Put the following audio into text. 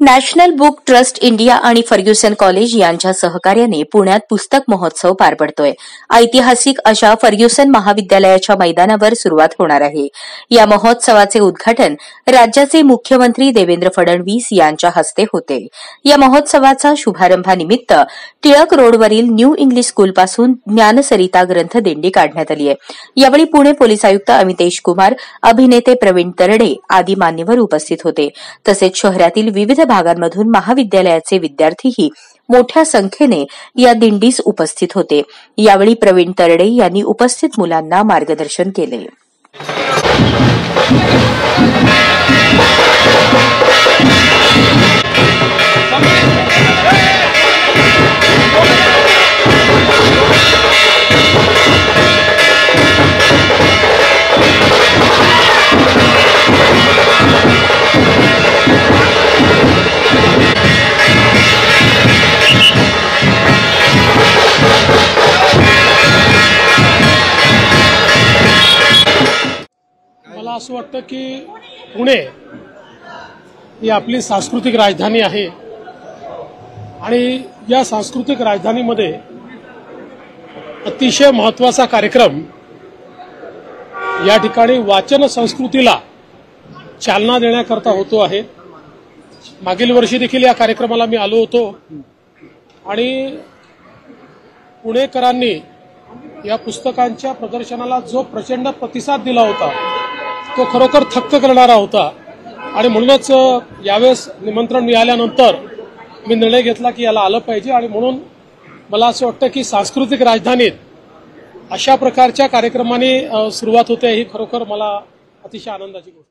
National book trust India आणि Fergusson college यांच्या सहकार्याने पुण्यात पुस्तक महोत्सव पार पडतोय। ऐतिहासिक अशा फर्ग्युसन महाविद्यालयाच्या मैदानावर सुरुवात होणार आहे। या महोत्सवाचे उद्घाटन राज्याचे मुख्यमंत्री देवेंद्र फडणवीस यांच्या हस्ते होते। या महोत्सवाचा शुभारंभानिमित्त टिळक रोडवरील न्यू इंग्लिश स्कूलपासून ज्ञानसरिता ग्रंथ दिंडी काढण्यात आली आहे। यावेळी पुणे पोलीस आयुक्त अमितेश कुमार, अभिनेते प्रवीण तरडे आदी मान्यवर उपस्थित होते। तसेच शहरातील विविध भागांमधून महाविद्यालयाचे विद्यार्थीही मोठ्या संख्येने या दिंडीस उपस्थित होते। यावेळी प्रवीण तरडे यांनी उपस्थित मुलांना मार्गदर्शन केले। मला असं वाटतं की पुणे ही आपली सांस्कृतिक राजधानी आहे आणि या सांस्कृतिक राजधानीमध्ये अतिशय महत्त्वाचा कार्यक्रम या ठिकाणी वाचन संस्कृतीला चालना देण्याकरता होतो आहे। मागील वर्षी देखील या कार्यक्रमाला मी आलो होतो आणि पुणेकरांनी या पुस्तकांच्या प्रदर्शनाला जो प्रचंड प्रतिसाद दिला होता तो खरोखर थक्क करणारा होता आणि म्हणूनच यावेळेस निमंत्रण मिळाल्यानंतर मी निर्णय घेतला की याला आलं पाहिजे आणि म्हणून मला असं वाटतं की सांस्कृतिक राजधानीत अशा प्रकारच्या कार्यक्रमाने सुरुवात होते ही खरोखर मला अतिशय आनंदाची गोष्ट